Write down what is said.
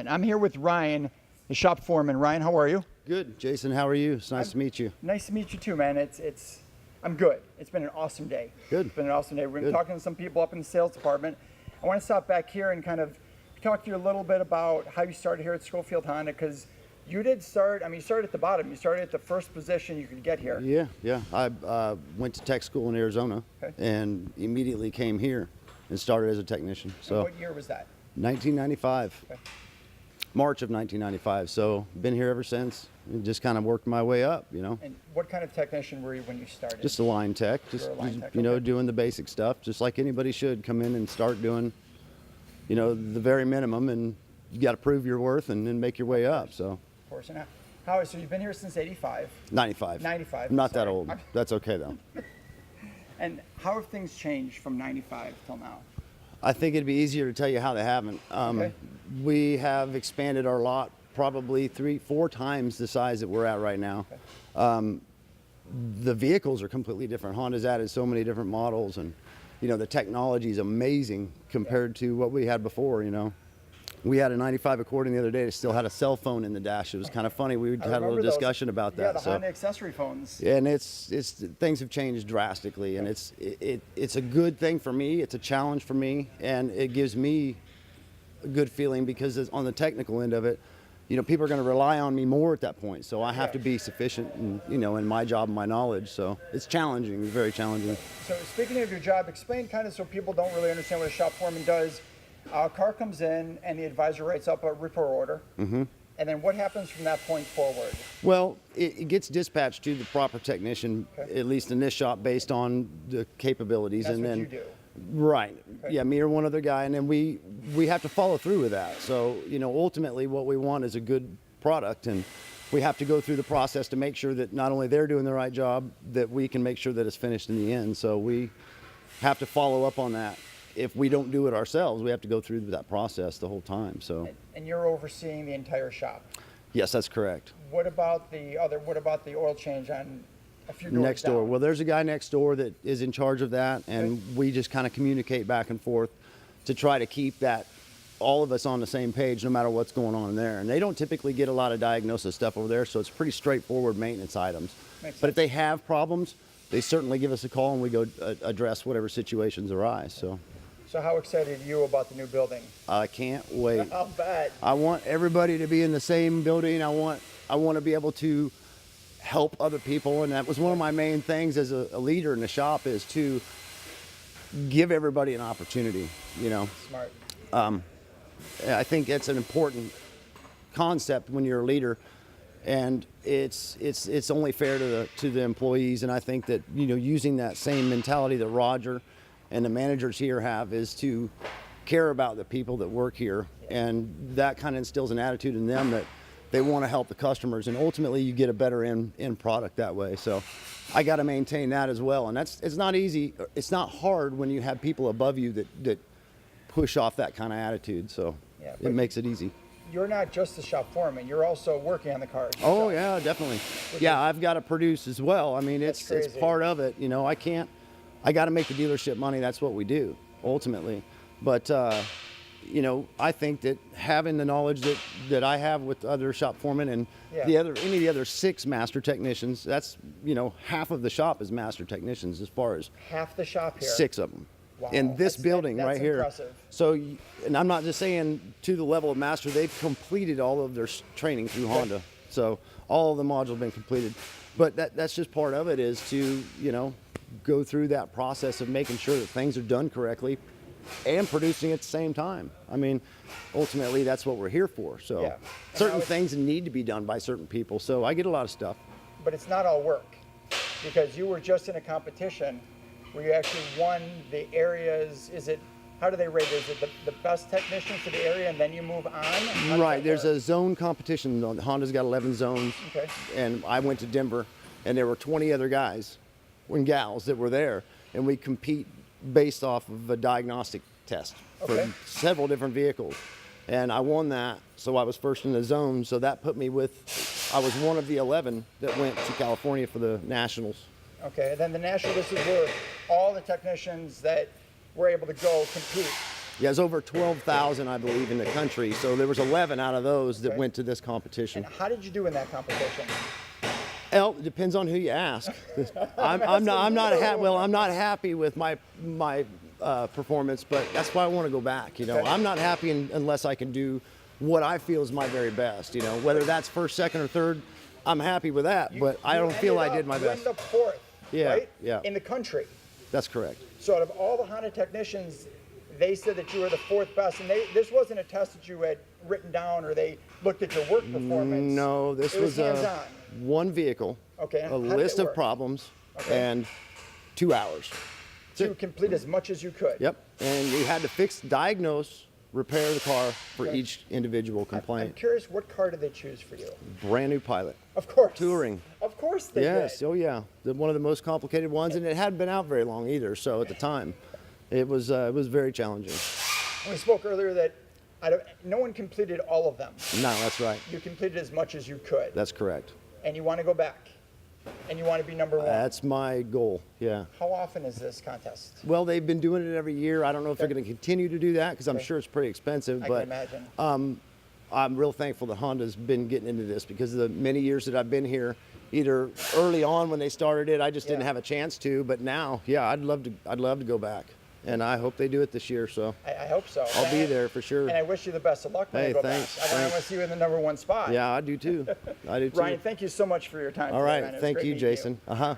I'm here with Ryan, the shop foreman. Ryan, how are you? Good, Jason. How are you? It's nice to meet you. Nice to meet you too, man. I'm good. It's been an awesome day. Good. It's been an awesome day. We've been talking to some people up in the sales department. I want to stop back here and kind of talk to you a little bit about how you started here at Scholfield Honda, because you did start. I mean, you started at the bottom. You started at the first position you could get here. Yeah. I went to tech school in Arizona and immediately came here and started as a technician. So. And what year was that? 1995. Okay. March of 1995. So been here ever since. And just kind of worked my way up, you know. And what kind of technician were you when you started? Just a line tech. Just you know, doing the basic stuff, just like anybody should come in and start doing, you know, the very minimum, and you got to prove your worth and then make your way up. So. Of course. And so you've been here since 85? 95. 95. I'm not that old. That's okay though. And how have things changed from 95 till now? I think it'd be easier to tell you how they haven't. We have expanded our lot probably 3-4 times the size that we're at right now. The vehicles are completely different. Honda's added so many different models, and you know, the technology is amazing compared to what we had before. You know, we had a 95 Accord the other day that still had a cell phone in the dash. It was kind of funny. We had a little discussion about that. Yeah, the Honda accessory phones. And it's things have changed drastically, and it's a good thing for me. It's a challenge for me, and it gives me a good feeling because on the technical end of it, you know, people are going to rely on me more at that point. So I have to be sufficient, in my job and my knowledge. So it's challenging. It's very challenging. So speaking of your job, explain kind of so people don't really understand what a shop foreman does. A car comes in and the advisor writes up a repair order. Mm-hmm. And then what happens from that point forward? Well, it gets dispatched to the proper technician, at least in this shop, based on the capabilities. That's and what then you do. Right. Okay. Yeah, me or one other guy, and then we have to follow through with that. So, ultimately what we want is a good product, and we have to go through the process to make sure that not only they're doing the right job, that we can make sure that it's finished in the end. So we have to follow up on that. If we don't do it ourselves, we have to go through that process the whole time. So. And you're overseeing the entire shop. Yes, that's correct. What about the oil change on a few doors next door? down? Well, there's a guy next door that is in charge of that, and we just kind of communicate back and forth to try to keep that all of us on the same page, no matter what's going on in there. And they don't typically get a lot of diagnosis stuff over there, so it's pretty straightforward maintenance items. But if they have problems, they certainly give us a call, and we go address whatever situations arise. So how excited are you about the new building? I can't wait. I'll bet. I want everybody to be in the same building. I want to be able to help other people, and that was one of my main things as a leader in the shop, is to give everybody an opportunity. Smart. I think that's an important concept when you're a leader, and it's only fair to the employees. And I think that using that same mentality that Roger and the managers here have is to care about the people that work here, and that kind of instills an attitude in them that they want to help the customers, and ultimately you get a better end product that way. So I got to maintain that as well, and it's not easy. It's not hard when you have people above you that push off that kind of attitude. So it makes it easy. You're not just the shop foreman; you're also working on the cars. Oh yeah, definitely. Yeah, I've got to produce as well. I mean, it's part of it. I got to make the dealership money. That's what we do ultimately. But I think that having the knowledge that I have with other shop foremen and any of the other 6 master technicians, that's half of the shop is master technicians, as far as half the shop here. 6 of them. Wow. In this building right here. Impressive. So, and I'm not just saying to the level of master, they've completed all of their training through Honda. So all of the modules have been completed. But that's just part of it, is to, go through that process of making sure that things are done correctly and producing at the same time. I mean, ultimately that's what we're here for. So certain things need to be done by certain people. So I get a lot of stuff. But it's not all work, because you were just in a competition where you actually won the areas. How do they rate it? Is it the best technicians to the area and then you move on? Right, there's a zone competition. Honda's got 11 zones. Okay. And I went to Denver, and there were 20 other guys and gals that were there, and we compete based off of a diagnostic test for several different vehicles. And I won that, so I was first in the zone. So that put me I was one of the 11 that went to California for the Nationals. Okay, and then the National, this is where all the technicians that were able to go compete. Yeah, it's over 12,000, I believe, in the country. So there was 11 out of those that Okay. went to this competition. And how did you do in that competition? Well, it depends on who you ask. I'm not happy with my performance, but that's why I want to go back. You know, Okay. I'm not happy unless I can do what I feel is my very best. You know, whether that's first, second, or third, I'm happy with that. But I don't feel I did my best. You ended up fourth, Yeah, right? yeah. In the country. That's correct. So out of all the Honda technicians, they said that you were the fourth best, and this wasn't a test that you had written down or they looked at your work performance. No, this It was was hands-on. one vehicle, Okay, a how did list it of work? problems, Okay. and 2 hours. To complete as much as you could. Yep. And you had to fix, diagnose, repair the car for Okay. each individual I'm complaint. curious, what car did they choose for you? Brand new Pilot. Of course. Touring. Of course they Yes. did. Oh yeah. One of the most complicated ones, and it hadn't been out very long either. So at the time, it was very challenging. We spoke earlier that no one completed all of them. No, that's right. You completed as much as you could, That's correct. and you want to go back, and you want to be number one. That's my goal. Yeah. How often is this contest? Well, they've been doing it every year. I don't know if they're Okay. going to continue to do that because I'm Okay. sure it's pretty expensive. I but can imagine. I'm real thankful that Honda's been getting into this because of the many years that I've been here. Either early on when they started it, I just didn't Yeah. have a chance to. But now, yeah, I'd love to go back, and I hope they do it this year. So I hope so. I'll be there for sure. And I wish you the best of luck when Hey, you go thanks, back. I want to see you in the number one spot. Yeah, I do too. I do too. Ryan, thank you so much for your time. All today, right, man. It was thank great you, meeting Jason. Uh huh.